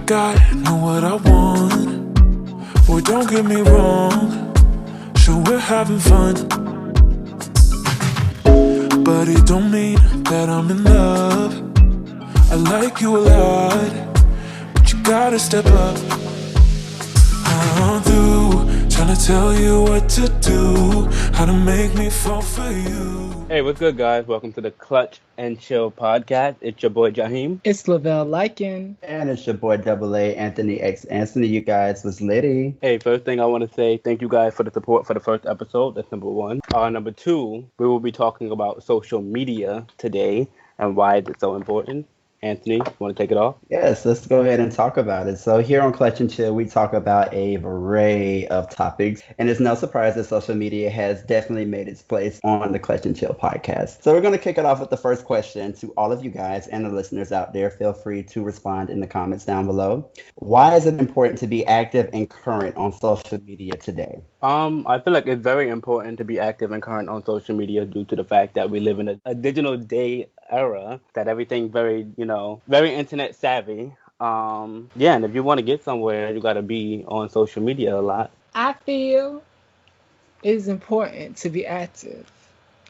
got, know what I want. Boy, don't get me wrong. Sure, we're having fun, but it don't mean that I'm in love. I like you a lot, but you gotta step up. I'm through trying to tell you what to do, how to make me fall for you. Hey, what's good, guys? Welcome to the Clutch and Chill podcast. It's your boy Jaheim. It's Lavelle Lycan. And it's your boy Double A, Anthony X Anthony. You guys was litty. Hey, first thing I want to say, thank you guys for the support for the first episode. That's number one. Number two, we will be talking about social media today and why it's so important. Anthony, you want to take it off? Yes, let's go ahead and talk about it. So here on Clutch and Chill, we talk about a array of topics, and it's no surprise that social media has definitely made its place on the Clutch and Chill podcast. So we're going to kick it off with the first question to all of you guys and the listeners out there. Feel free to respond in the comments down below. Why is it important to be active and current on social media today? I feel like it's very important to be active and current on social media due to the fact that we live in a digital day era, that everything very internet savvy. And if you want to get somewhere, you got to be on social media a lot. I feel it is important to be active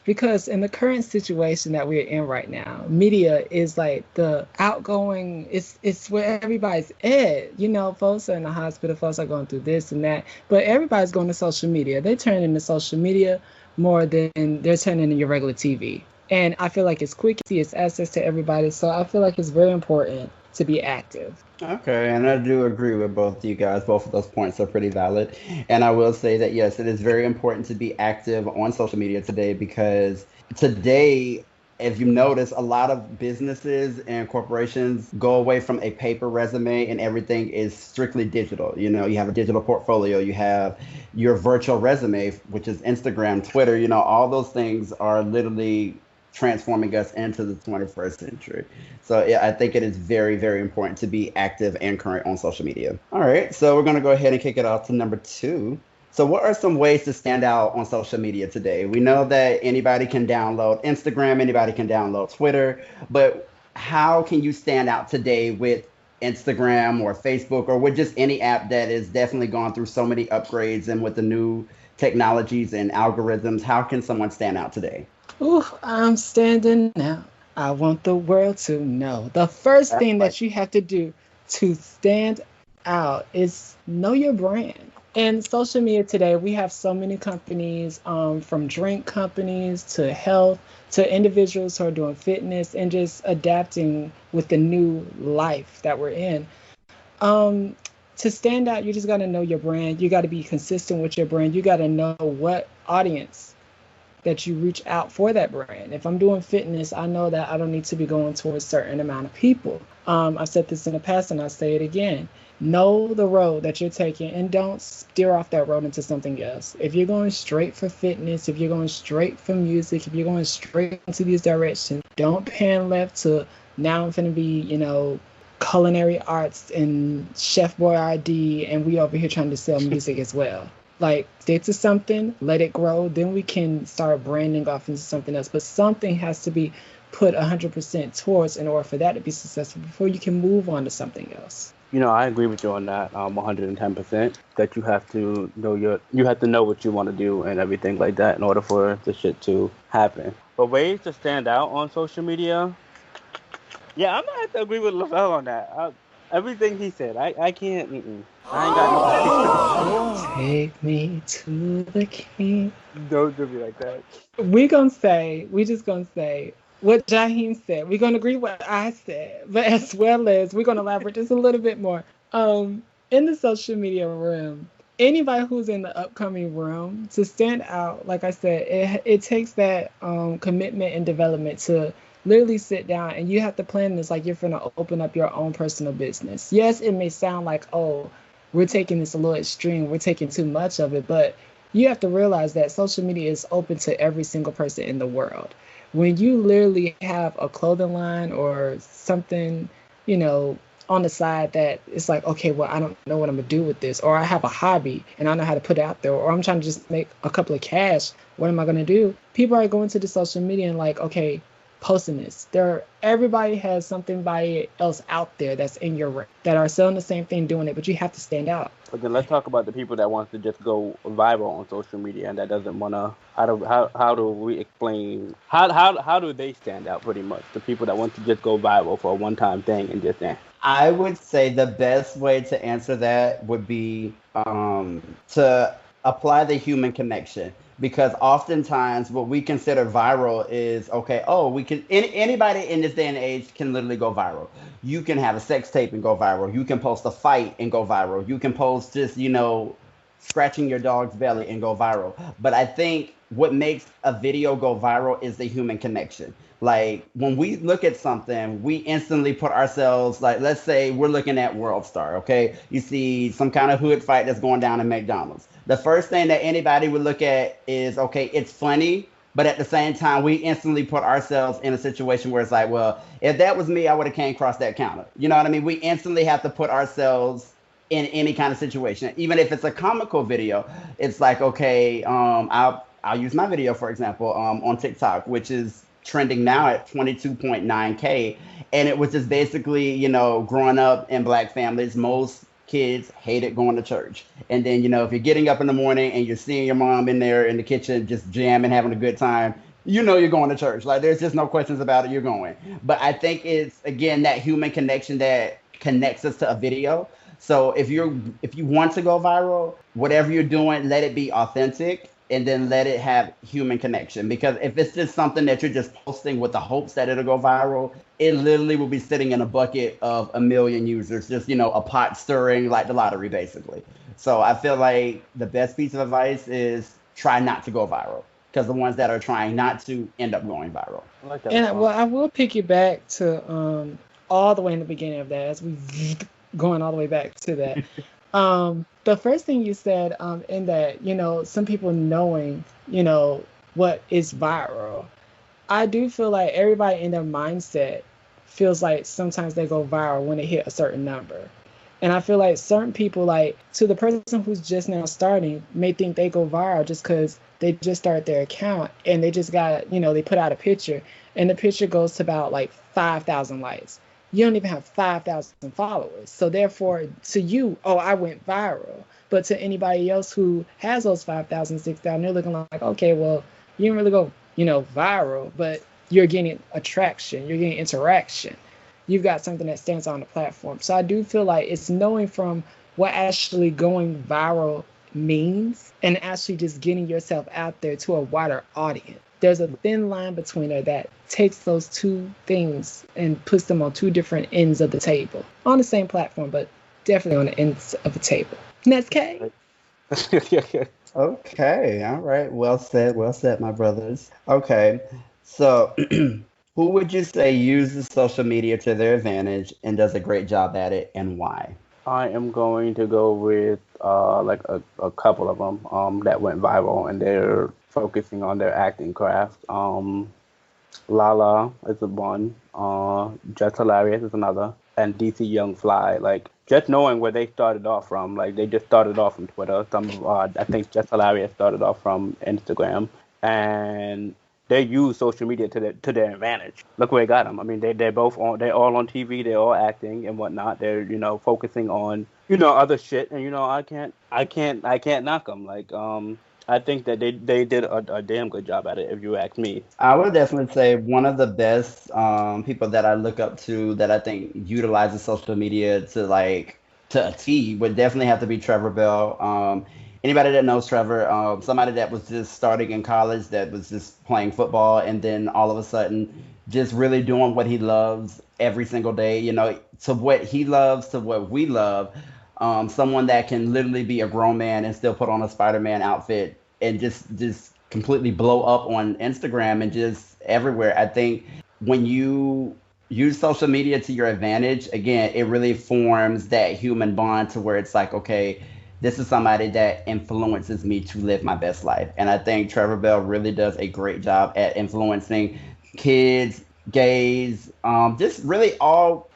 because in the current situation that we're in right now, media is like the outgoing, it's where everybody's at. You know, folks are in the hospital, folks are going through this and that, but everybody's going to social media. They turn into social media more than they're turning into your regular TV. And I feel like it's quick, it's access to everybody. So I feel like it's very important to be active. Okay, and I do agree with both of you guys. Both of those points are pretty valid. And I will say that, yes, it is very important to be active on social media today because today, if you notice, a lot of businesses and corporations go away from a paper resume and everything is strictly digital. You know, you have a digital portfolio, you have your virtual resume, which is Instagram, Twitter, all those things are literally transforming us into the 21st century. So yeah, I think it is very, very important to be active and current on social media. All right, so we're going to go ahead and kick it off to number 2. So what are some ways to stand out on social media today? We know that anybody can download Instagram, anybody can download Twitter, but how can you stand out today with Instagram or Facebook or with just any app that is definitely gone through so many upgrades and with the new technologies and algorithms? How can someone stand out today? Ooh, I'm standing out. I want the world to know. The first thing that you have to do to stand out is know your brand. In social media today, we have so many companies, from drink companies to health to individuals who are doing fitness and just adapting with the new life that we're in. To stand out, you just got to know your brand. You got to be consistent with your brand. You got to know what audience that you reach out for that brand. If I'm doing fitness, I know that I don't need to be going to a certain amount of people. I've said this in the past and I'll say it again. Know the road that you're taking and don't steer off that road into something else. If you're going straight for fitness, if you're going straight for music, if you're going straight into these directions, don't pan left to now I'm going to be, culinary arts and Chef Boyardee, and we over here trying to sell music as well. Like, stick to something, let it grow, then we can start branding off into something else. But something has to be put 100% towards in order for that to be successful before you can move on to something else. I agree with you on that 110%, that you have to know what you want to do and everything like that in order for the shit to happen. But ways to stand out on social media, yeah, I'm going to have to agree with Lavelle on that. Everything he said, I can't, I ain't got no. Take me to the king. Don't do me like that. We just gonna say what Jaheim said. We're gonna agree with what I said, but as well as we're gonna elaborate just a little bit more. In the social media realm, anybody who's in the upcoming realm, to stand out, like I said, it takes that commitment and development to literally sit down, and you have to plan this like you're gonna open up your own personal business. Yes, it may sound like, oh, we're taking this a little extreme, we're taking too much of it, but you have to realize that social media is open to every single person in the world. When you literally have a clothing line or something, on the side that it's like, okay, well, I don't know what I'm gonna do with this, or I have a hobby and I know how to put it out there, or I'm trying to just make a couple of cash, what am I gonna do? People are going to the social media and like, okay, posting this. Everybody has somebody else out there that's in your range that are selling the same thing, doing it, but you have to stand out. But then let's talk about the people that wants to just go viral on social media and that doesn't want to. How do we explain how do they stand out? Pretty much the people that want to just go viral for a one-time thing and just I would say the best way to answer that would be to apply the human connection. Because oftentimes what we consider viral is, okay, we can, anybody in this day and age can literally go viral. You can have a sex tape and go viral. You can post a fight and go viral. You can post just, scratching your dog's belly and go viral. But I think what makes a video go viral is the human connection. Like when we look at something, we instantly put ourselves, like, let's say we're looking at World Star, okay? You see some kind of hood fight that's going down in McDonald's. The first thing that anybody would look at is, okay, it's funny, but at the same time, we instantly put ourselves in a situation where it's like, well, if that was me, I would have came across that counter. You know what I mean? We instantly have to put ourselves in any kind of situation. Even if it's a comical video, it's like, okay, I'll use my video, for example, on TikTok, which is trending now at 22.9K. And it was just basically, growing up in Black families, most kids hated going to church. And then, if you're getting up in the morning and you're seeing your mom in there in the kitchen just jamming, having a good time, you're going to church. Like, there's just no questions about it. You're going. But I think it's, again, that human connection that connects us to a video. So if you want to go viral, whatever you're doing, let it be authentic. And then let it have human connection. Because if it's just something that you're just posting with the hopes that it'll go viral, it literally will be sitting in a bucket of 1 million users, just, a pot stirring like the lottery, basically. So I feel like the best piece of advice is try not to go viral. Because the ones that are trying not to end up going viral. I like that. And I will pick you back to all the way in the beginning of that, as we going all the way back to that. The first thing you said in that, some people knowing, what is viral. I do feel like everybody in their mindset feels like sometimes they go viral when they hit a certain number. And I feel like certain people, like, to the person who's just now starting, may think they go viral just because they just started their account and they just got, they put out a picture and the picture goes to about like 5,000 likes. You don't even have 5,000 followers. So therefore, to you, I went viral. But to anybody else who has those 5,000, 6,000, they're looking like, okay, well, you didn't really go, viral, but you're getting attraction, you're getting interaction. You've got something that stands on the platform. So I do feel like it's knowing from what actually going viral means and actually just getting yourself out there to a wider audience. There's a thin line between it that takes those two things and puts them on two different ends of the table. On the same platform, but definitely on the ends of the table. And that's Kay. Okay, all right. Well said, my brothers. Okay, so who would you say uses social media to their advantage and does a great job at it, and why? I am going to go with like a couple of them that went viral and they're focusing on their acting craft. Lala is the one, Just Hilarious is another, and DC Young Fly. Like, just knowing where they started off from, like they just started off from Twitter. I think Just Hilarious started off from Instagram, and they use social media to their advantage. Look where it got them. I mean, they're all on TV, they're all acting and whatnot. They're focusing on other shit, and I can't knock them. Like I think that they did a damn good job at it, if you ask me. I would definitely say one of the best people that I look up to that I think utilizes social media to a T would definitely have to be Trevor Bell. Anybody that knows Trevor, somebody that was just starting in college, that was just playing football, and then all of a sudden just really doing what he loves every single day, to what he loves, to what we love. Someone that can literally be a grown man and still put on a Spider-Man outfit and just completely blow up on Instagram and just everywhere. I think when you use social media to your advantage, again, it really forms that human bond to where it's like, okay, this is somebody that influences me to live my best life. And I think Trevor Bell really does a great job at influencing kids, gays, just really all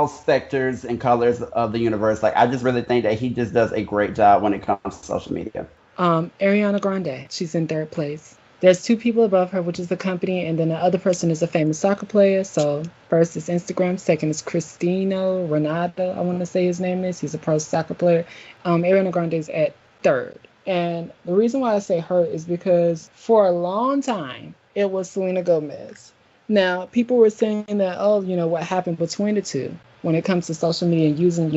specters and colors of the universe. Like, I just really think that he just does a great job when it comes to social media. Ariana Grande, she's in third place. There's two people above her, which is the company, and then the other person is a famous soccer player. So first is Instagram, second is Cristiano Ronaldo, I want to say his name is. He's a pro soccer player. Ariana Grande is at third. And the reason why I say her is because for a long time, it was Selena Gomez. Now, people were saying that, oh, what happened between the two when it comes to social media and using,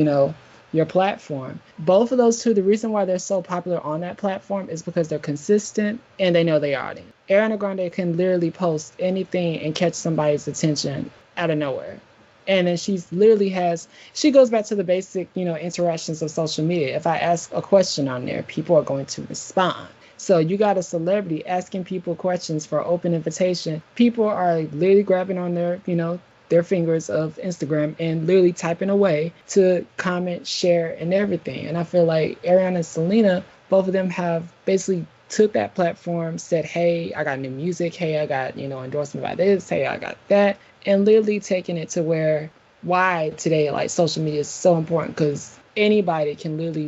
your platform. Both of those two, the reason why they're so popular on that platform is because they're consistent and they know their audience. Ariana Grande can literally post anything and catch somebody's attention out of nowhere. And then she goes back to the basic, interactions of social media. If I ask a question on there, people are going to respond. So you got a celebrity asking people questions for open invitation. People are literally grabbing on their fingers of Instagram and literally typing away to comment, share, and everything. And I feel like Ariana and Selena, both of them have basically took that platform, said, hey, I got new music. Hey, I got, endorsement by this. Hey, I got that. And literally taking it to why today, like, social media is so important, because anybody can literally,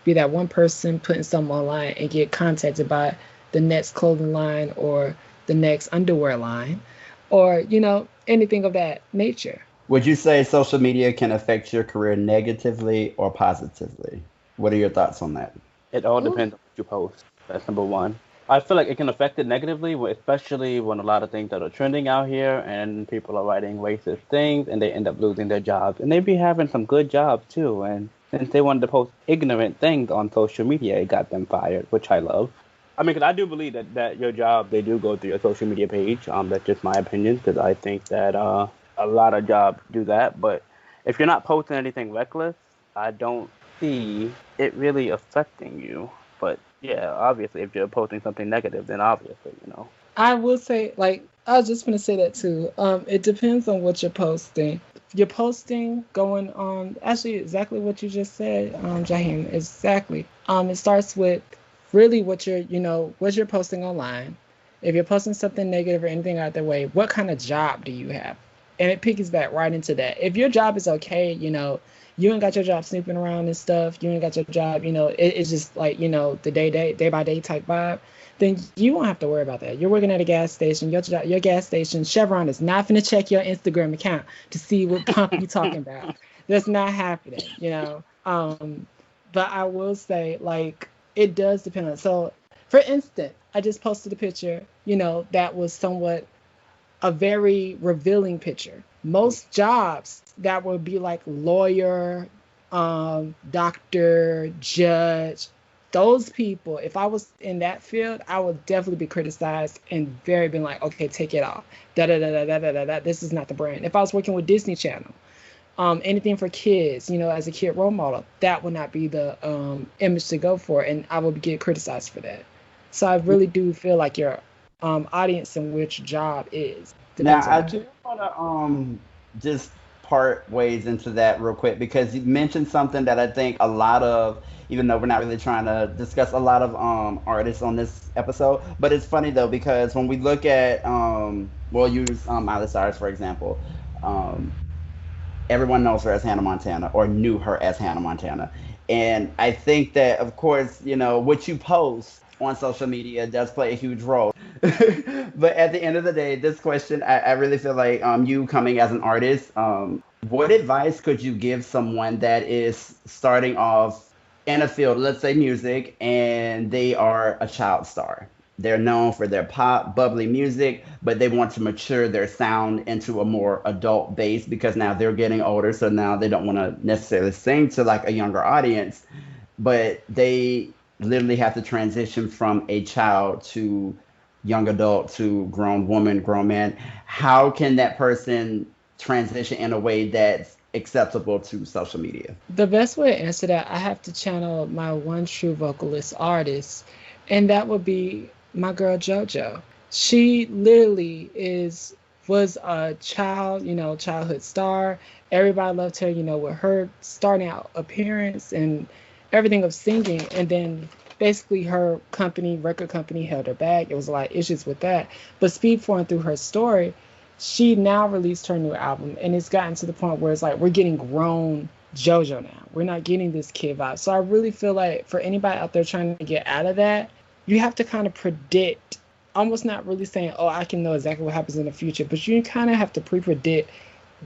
be that one person putting something online and get contacted by the next clothing line or the next underwear line or, anything of that nature. Would you say social media can affect your career negatively or positively? What are your thoughts on that? It all depends on what you post. That's number one. I feel like it can affect it negatively, especially when a lot of things that are trending out here and people are writing racist things and they end up losing their jobs. And they be having some good jobs too. And since they wanted to post ignorant things on social media, it got them fired, which I love. I mean, because I do believe that your job, they do go through your social media page. That's just my opinion, because I think that a lot of jobs do that. But if you're not posting anything reckless, I don't see it really affecting you. But yeah, obviously, if you're posting something negative, then obviously, I will say, I was just going to say that too. It depends on what you're posting. If you're posting going on, actually exactly what you just said, Jaheim, exactly. It starts with really what you're posting online. If you're posting something negative or anything out that way, what kind of job do you have? And it piggybacks back right into that. If your job is okay, you ain't got your job snooping around and stuff, you ain't got your job, it's just like, the day by day type vibe, then you won't have to worry about that. You're working at a gas station, your gas station, Chevron is not finna check your Instagram account to see what pump you talking about. That's not happening, But I will say, it does depend on. So, for instance, I just posted a picture, that was somewhat a very revealing picture. Most jobs that would be like lawyer, doctor, judge, those people, if I was in that field, I would definitely be criticized and very been like, okay, take it off. This is not the brand. If I was working with Disney Channel, anything for kids, as a kid role model, that would not be the image to go for, and I would get criticized for that. So I really do feel like your audience and which job is. Now, I do want to just part ways into that real quick, because you mentioned something that I think a lot of, even though we're not really trying to discuss a lot of artists on this episode, but it's funny though, because when we look at, we'll use Miley Cyrus, for example. Everyone knows her as Hannah Montana, or knew her as Hannah Montana. And I think that, of course, what you post on social media does play a huge role. But at the end of the day, this question, I really feel like you coming as an artist, what advice could you give someone that is starting off in a field, let's say music, and they are a child star? They're known for their pop, bubbly music, but they want to mature their sound into a more adult base, because now they're getting older, so now they don't want to necessarily sing to like a younger audience, but they literally have to transition from a child to young adult to grown woman, grown man. How can that person transition in a way that's acceptable to social media? The best way to answer that, I have to channel my one true vocalist artist, and that would be my girl JoJo. She literally was a childhood star. Everybody loved her, with her starting out appearance and everything of singing, and then basically her record company held her back. There was a lot of issues with that. But speed forwarding through her story, she now released her new album, and it's gotten to the point where it's like we're getting grown JoJo now. We're not getting this kid vibe. So I really feel like for anybody out there trying to get out of that, you have to kind of predict almost not really saying, oh, I can know exactly what happens in the future, but you kind of have to pre-predict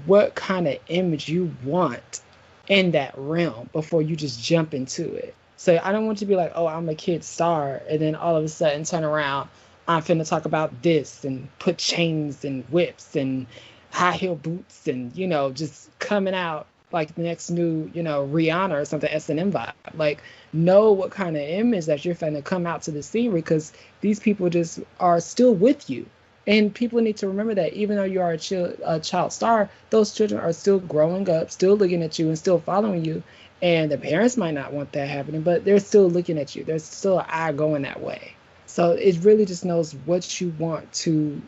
what kind of image you want in that realm before you just jump into it. So I don't want you to be like, oh, I'm a kid star, and then all of a sudden turn around, I'm finna talk about this and put chains and whips and high heel boots and, you know, just coming out like the next new, you know, Rihanna or something, S&M vibe. Like, know what kind of image that you're finna come out to the scene, because these people just are still with you. And people need to remember that even though you are a child star, those children are still growing up, still looking at you and still following you. And the parents might not want that happening, but they're still looking at you. There's still an eye going that way. So it really just knows what you want to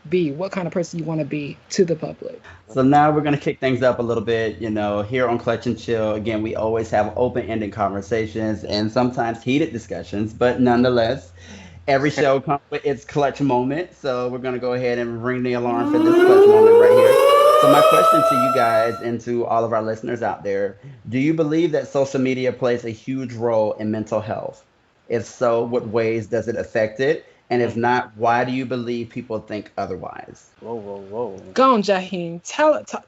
be, what kind of person you want to be to the public. So now we're going to kick things up a little bit. You know, here on Clutch and Chill, again, we always have open-ended conversations and sometimes heated discussions, but nonetheless, every show comes with its clutch moment. So we're going to go ahead and ring the alarm for this clutch moment right here. So my question to you guys and to all of our listeners out there, do you believe that social media plays a huge role in mental health? If so, what ways does it affect it? And if not, why do you believe people think otherwise? Whoa. Go on, Jaheim.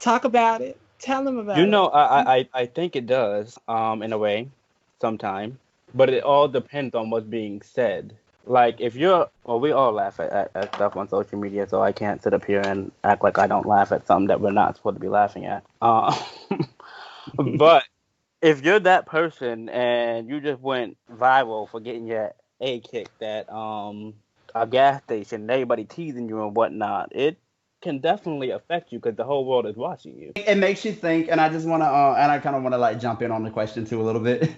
Talk about it. Tell them about it. You know, I think it does, in a way, sometime. But it all depends on what's being said. Like, if you're, well, we all laugh at stuff on social media, so I can't sit up here and act like I don't laugh at something that we're not supposed to be laughing at. But if you're that person and you just went viral for getting your A kicked at a gas station, everybody teasing you and whatnot, it can definitely affect you because the whole world is watching you. It makes you think, and I just want to, and I kind of want to like jump in on the question too a little bit.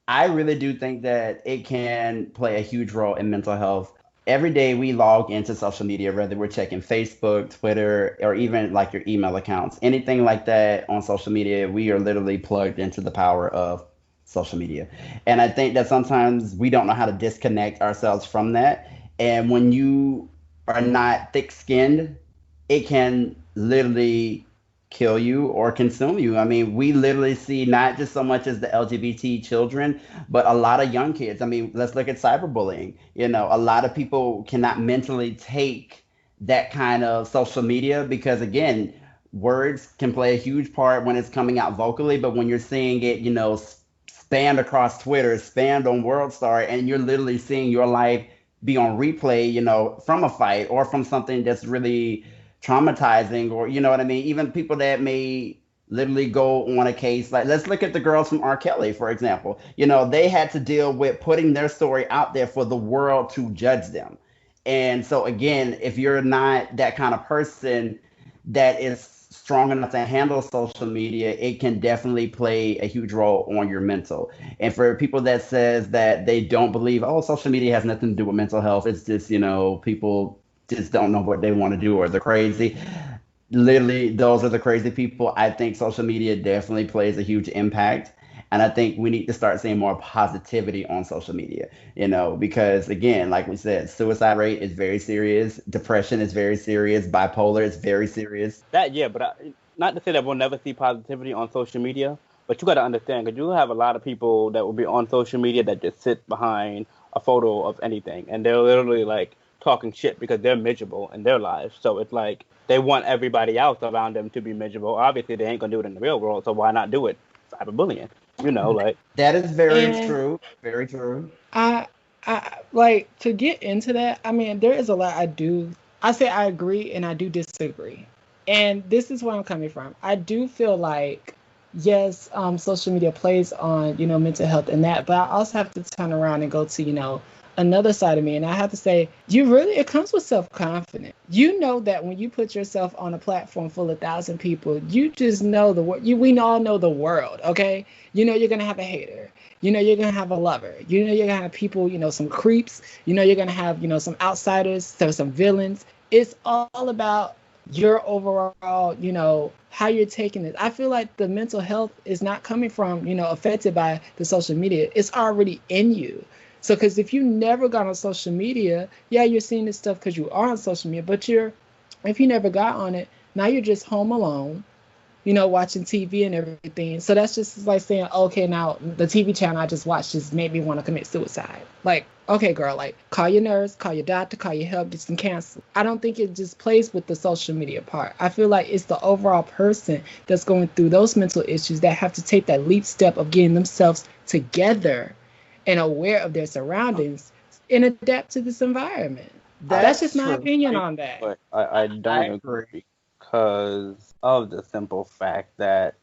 I really do think that it can play a huge role in mental health. Every day we log into social media, whether we're checking Facebook, Twitter, or even like your email accounts, anything like that on social media, we are literally plugged into the power of social media. And I think that sometimes we don't know how to disconnect ourselves from that. And when you are not thick-skinned, it can literally kill you or consume you. I mean, we literally see not just so much as the LGBT children, but a lot of young kids. I mean, let's look at cyberbullying. You know, a lot of people cannot mentally take that kind of social media because, again, words can play a huge part when it's coming out vocally, but when you're seeing it, you know, spanned across Twitter, spanned on WorldStar, and you're literally seeing your life be on replay, you know, from a fight or from something that's really traumatizing, or you know what I mean, even people that may literally go on a case like, let's look at the girls from R. Kelly, for example. You know, they had to deal with putting their story out there for the world to judge them. And so again, if you're not that kind of person that is strong enough to handle social media, it can definitely play a huge role on your mental. And for people that says that they don't believe, oh, social media has nothing to do with mental health, it's just, you know, people just don't know what they want to do or they're crazy. Literally, those are the crazy people. I think social media definitely plays a huge impact. And I think we need to start seeing more positivity on social media, you know, because again, like we said, suicide rate is very serious. Depression is very serious. Bipolar is very serious. But not to say that we'll never see positivity on social media, but you got to understand, because you have a lot of people that will be on social media that just sit behind a photo of anything. And they're literally like talking shit because they're miserable in their lives. So it's like they want everybody else around them to be miserable. Obviously, they ain't going to do it in the real world. So why not do it? Cyberbullying. You know, like that is very true. Very true. I like to get into that. I mean, there is a lot I say I agree and I do disagree. And this is where I'm coming from. I do feel like, yes, social media plays on, you know, mental health and that, but I also have to turn around and go to, you know, another side of me. And I have to say, it comes with self-confidence. You know that when you put yourself on a platform full of 1,000 people, you just know we all know the world, okay? You know you're going to have a hater. You know you're going to have a lover. You know you're going to have people, you know, some creeps. You know you're going to have, you know, some outsiders, some villains. It's all about your overall, you know, how you're taking it. I feel like the mental health is not coming from, you know, affected by the social media. It's already in you. So, because if you never got on social media, yeah, you're seeing this stuff because you are on social media, but if you never got on it, now you're just home alone, you know, watching TV and everything. So that's just like saying, okay, now the TV channel I just watched just made me want to commit suicide. Like, Okay, girl, like call your nurse, call your doctor, call your help, get some counseling. I don't think it just plays with the social media part. I feel like it's the overall person that's going through those mental issues that have to take that leap step of getting themselves together and aware of their surroundings and adapt to this environment. That's just That's my true. opinion on that. But I I don't agree. agree because of the simple fact that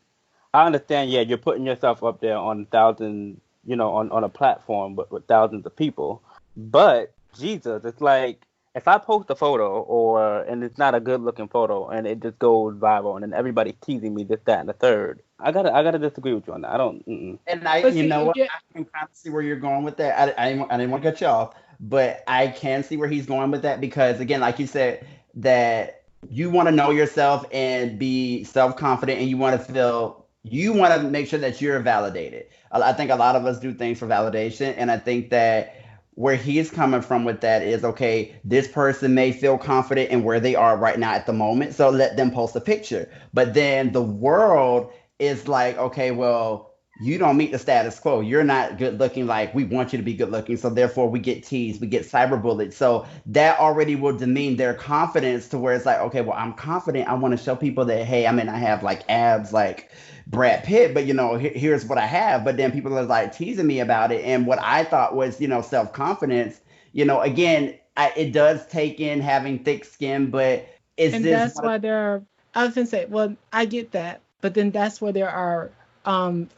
I understand, yeah, you're putting yourself up there on thousands, on a platform with thousands of people. But Jesus, it's like if I post a photo and it's not a good looking photo and it just goes viral and then everybody's teasing me this, that, and the third. I gotta disagree with you on that. I don't. Mm-mm. And But you see, know if what? you I can kind of see where you're going with that. I didn't want to cut you off, but I can see where he's going with that because, again, like you said, that you want to know yourself and be self confident, and you want to make sure that you're validated. I think a lot of us do things for validation, and I think that where he's coming from with that is okay, this person may feel confident in where they are right now at the moment, so let them post a picture. But then the world is like, okay, well, you don't meet the status quo. You're not good looking like we want you to be good looking. So therefore we get teased, we get cyberbullied. So that already will demean their confidence to where it's like, okay, well, I'm confident. I want to show people that, hey, I mean, I have like abs like Brad Pitt, but here's what I have. But then people are like teasing me about it. And what I thought was, self-confidence, again, it does take in having thick skin, but is and this that's one of why there are, I was gonna say, well, I get that, but then that's where there are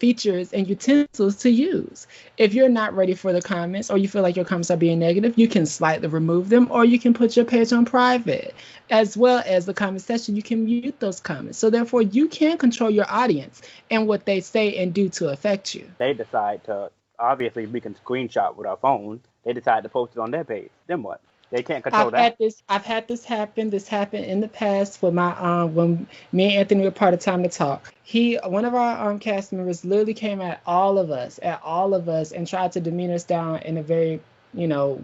features and utensils to use. If you're not ready for the comments or you feel like your comments are being negative, you can slightly remove them or you can put your page on private. As well as the comment section, you can mute those comments. So therefore, you can control your audience and what they say and do to affect you. They decide to obviously we can screenshot with our phone. They decide to post it on their page. Then what? They can't control that. I've had this happen. This happened in the past with my when me and Anthony were part of Time to Talk. One of our cast members literally came at all of us, and tried to demean us down in a very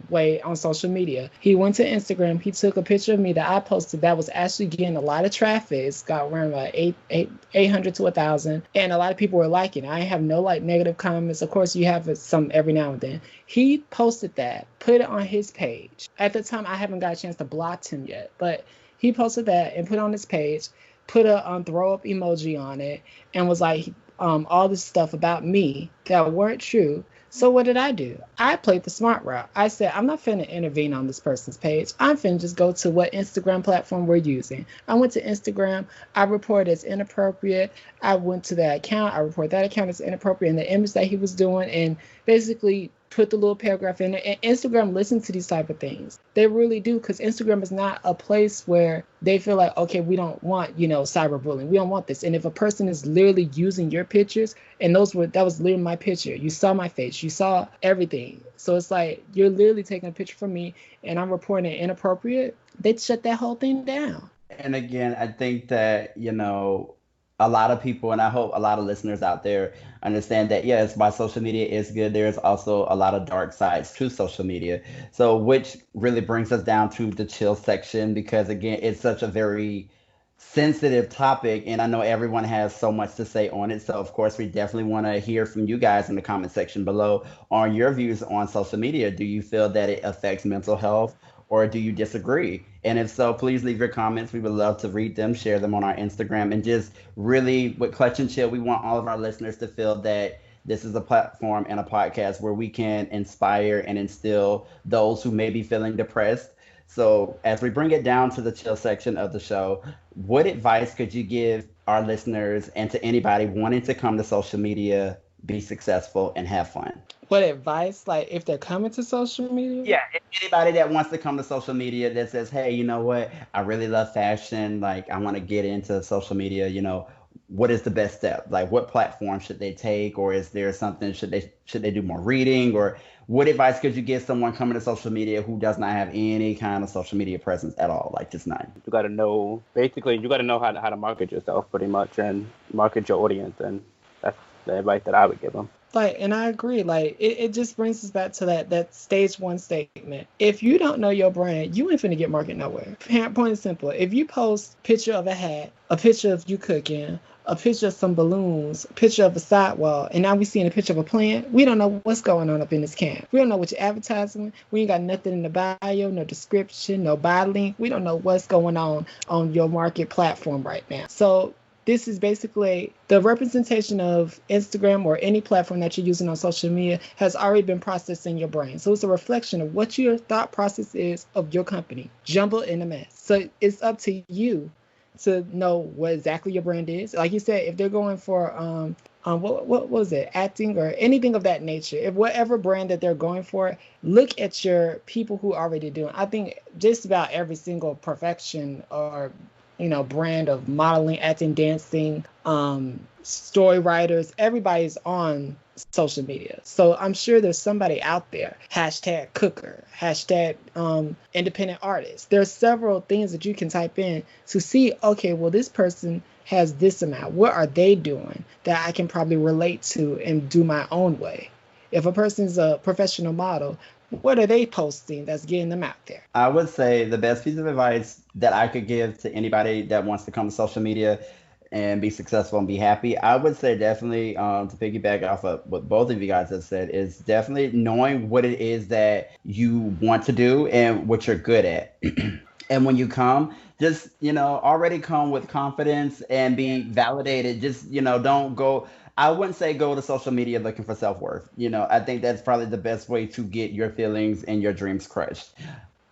way on social media. He went to Instagram. He took a picture of me that I posted that was actually getting a lot of traffic. It's got around like 800 to 1,000, and a lot of people were liking it. I have no like negative comments. Of course, you have some every now and then. He posted that, put it on his page. At the time, I haven't got a chance to block him yet, but he posted that and put it on his page, put a throw up emoji on it, and was like all this stuff about me that weren't true. So what did I do? I played the smart route. I said, I'm not finna intervene on this person's page. I'm finna just go to what Instagram platform we're using. I went to Instagram. I reported it's inappropriate. I went to that account. I reported that account as inappropriate in the image that he was doing, and basically put the little paragraph in there. And Instagram listens to these type of things. They really do, because Instagram is not a place where they feel like, okay, we don't want, cyberbullying. We don't want this. And if a person is literally using your pictures, and that was literally my picture. You saw my face. You saw everything. So it's like, you're literally taking a picture from me and I'm reporting it inappropriate. They'd shut that whole thing down. And again, I think that, a lot of people, and I hope a lot of listeners out there understand that, yes, while social media is good, there's also a lot of dark sides to social media. So, which really brings us down to the chill section, because again, it's such a very sensitive topic, and I know everyone has so much to say on it. So, of course, we definitely want to hear from you guys in the comment section below on your views on social media. Do you feel that it affects mental health, or do you disagree? And if so, please leave your comments. We would love to read them, share them on our Instagram, and just really, with Clutch and Chill, we want all of our listeners to feel that this is a platform and a podcast where we can inspire and instill those who may be feeling depressed. So as we bring it down to the chill section of the show, what advice could you give our listeners and to anybody wanting to come to social media, be successful, and have fun? What advice, like if they're coming to social media? Yeah, anybody that wants to come to social media that says, hey, you know what? I really love fashion. Like, I want to get into social media. What is the best step? Like, what platform should they take? Or is there something, should they do more reading? Or what advice could you give someone coming to social media who does not have any kind of social media presence at all? Like, just none. You got to know, basically, you got to know how to market yourself pretty much and market your audience. And the advice that I would give them. Like, and I agree. Like, it just brings us back to that stage one statement. If you don't know your brand, you ain't finna get market nowhere. Point and simple. If you post picture of a hat, a picture of you cooking, a picture of some balloons, a picture of a sidewall, and now we seeing a picture of a plant, we don't know what's going on up in this camp. We don't know what you're advertising. We ain't got nothing in the bio, no description, no buy link. We don't know what's going on your market platform right now. So this is basically the representation of Instagram or any platform that you're using on social media has already been processed in your brain. So it's a reflection of what your thought process is of your company, jumbled in a mess. So it's up to you to know what exactly your brand is. Like you said, if they're going for what was it, acting or anything of that nature, if whatever brand that they're going for, look at your people who are already doing. I think just about every single profession or brand of modeling, acting, dancing, story writers, everybody's on social media. So I'm sure there's somebody out there, hashtag cooker, hashtag independent artist. There's several things that you can type in to see, okay, well, this person has this amount. What are they doing that I can probably relate to and do my own way? If a person's a professional model, what are they posting that's getting them out there? I would say the best piece of advice that I could give to anybody that wants to come to social media and be successful and be happy, I would say definitely to piggyback off of what both of you guys have said, is definitely knowing what it is that you want to do and what you're good at. And when you come, just, already come with confidence and be validated. Just, don't go. I wouldn't say go to social media looking for self-worth. I think that's probably the best way to get your feelings and your dreams crushed.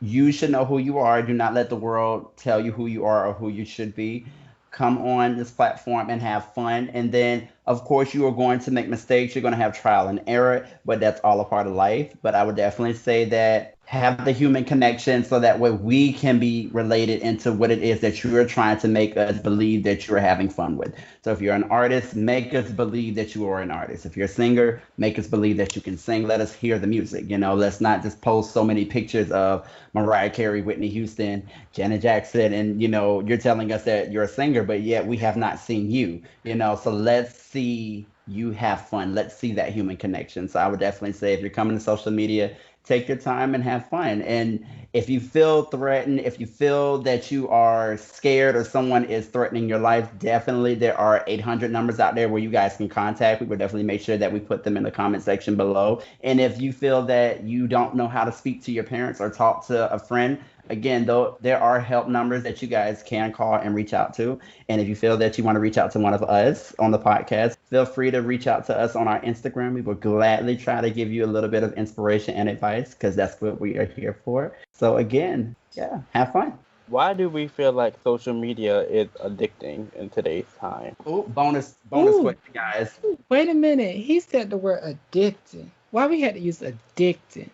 You should know who you are. Do not let the world tell you who you are or who you should be. Come on this platform and have fun. And then, of course, you are going to make mistakes. You're going to have trial and error, but that's all a part of life. But I would definitely say that have the human connection so that way we can be related into what it is that you are trying to make us believe that you're having fun with. So if you're an artist, make us believe that you are an artist. If you're a singer, make us believe that you can sing. Let us hear the music. Let's not just post so many pictures of Mariah Carey, Whitney Houston, Janet Jackson, and you're telling us that you're a singer, but yet we have not seen you. So let's see you have fun. Let's see that human connection. So I would definitely say if you're coming to social media, take your time and have fun. And if you feel threatened, if you feel that you are scared or someone is threatening your life, definitely there are 800 numbers out there where you guys can contact. We will definitely make sure that we put them in the comment section below. And if you feel that you don't know how to speak to your parents or talk to a friend, again, though, there are help numbers that you guys can call and reach out to. And if you feel that you want to reach out to one of us on the podcast, feel free to reach out to us on our Instagram. We will gladly try to give you a little bit of inspiration and advice because that's what we are here for. So again, yeah, have fun. Why do we feel like social media is addicting in today's time? Ooh, bonus question, guys. Wait a minute. He said the word addicting. Why we had to use addicting?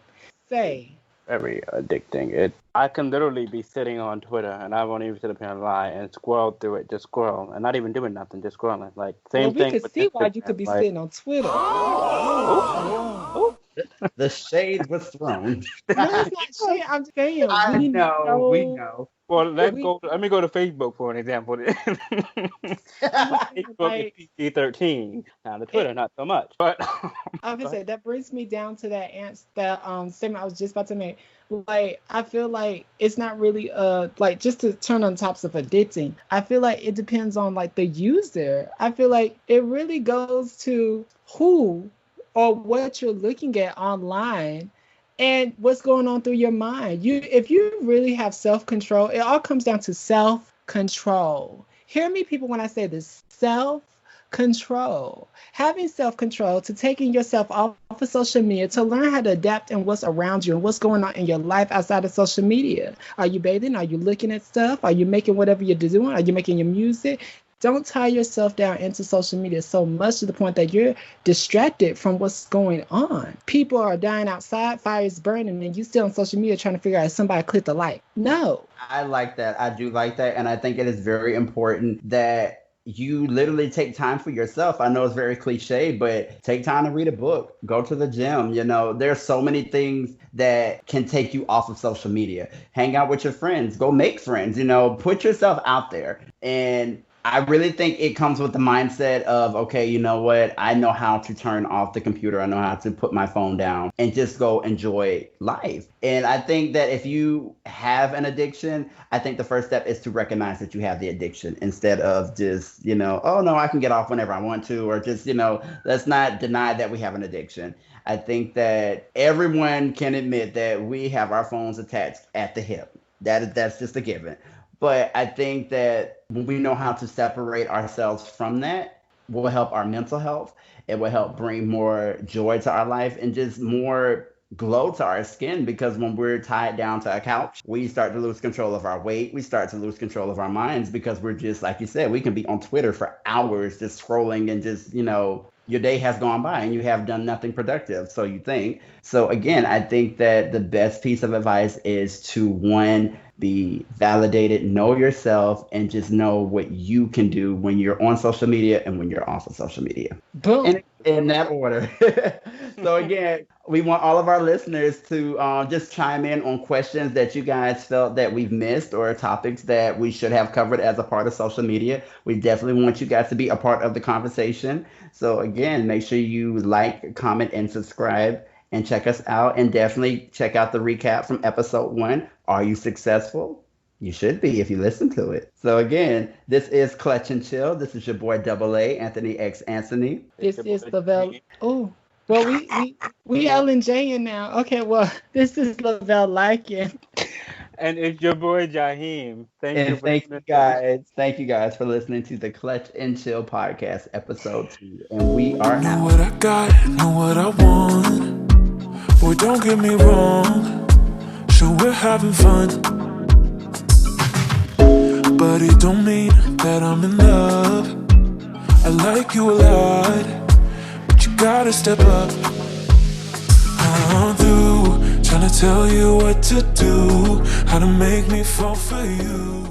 Say. Very addicting. I can literally be sitting on Twitter and I won't even sit up here and lie and scroll through it, just scroll and not even doing nothing, just scrolling. Like same thing. We could see why you could be sitting on Twitter. The shade was thrown. No, it's not shade. I'm saying. We know. Well, let me go to Facebook for an example. Facebook is PG-13. Now the Twitter, not so much. But I was gonna say that brings me down to that statement I was just about to make. Like, I feel like it's not really like just to turn on tops of addicting. I feel like it depends on like the user. I feel like it really goes to who or what you're looking at online and what's going on through your mind. If you really have self-control, it all comes down to self-control. Hear me, people, when I say this: self-control. Having self-control to taking yourself off of social media, to learn how to adapt in what's around you and what's going on in your life outside of social media. Are you bathing? Are you looking at stuff? Are you making whatever you're doing? Are you making your music? Don't tie yourself down into social media so much to the point that you're distracted from what's going on. People are dying outside, fire is burning, and you still on social media trying to figure out if somebody clicked the like. No. I like that. I do like that. And I think it is very important that you literally take time for yourself. I know it's very cliche, but take time to read a book, go to the gym. There's so many things that can take you off of social media. Hang out with your friends, go make friends, put yourself out there. And I really think it comes with the mindset of, okay, you know what? I know how to turn off the computer. I know how to put my phone down and just go enjoy life. And I think that if you have an addiction, I think the first step is to recognize that you have the addiction instead of just, oh no, I can get off whenever I want to, or just, let's not deny that we have an addiction. I think that everyone can admit that we have our phones attached at the hip. That's just a given. But I think that when we know how to separate ourselves from that, will help our mental health. It will help bring more joy to our life and just more glow to our skin, because when we're tied down to a couch, we start to lose control of our weight. We start to lose control of our minds because we're just, like you said, we can be on Twitter for hours just scrolling and just, your day has gone by and you have done nothing productive, so you think. So again, I think that the best piece of advice is to, one, be validated, know yourself, and just know what you can do when you're on social media and when you're off of social media. Boom. In that order. So again, we want all of our listeners to just chime in on questions that you guys felt that we've missed, or topics that we should have covered as a part of social media. We definitely want you guys to be a part of the conversation. So again, make sure you like, comment, and subscribe, and check us out. And definitely check out the recap from episode 1. Are you successful? You should be if you listen to it. So again, this is Clutch and Chill. This is your boy AA, Anthony X Anthony. This is Lavelle. Oh, well, we Ellen J now. Okay, well, this is Lavelle Lycan. And it's your boy Jaheim. Thank you guys for listening to the Clutch and Chill podcast, episode 2. And we are Know out. what I got, know what I want. Boy, don't get me wrong. Sure, we're having fun, but it don't mean that I'm in love. I like you a lot, but you gotta step up. I'm through trying to tell you what to do, how to make me fall for you.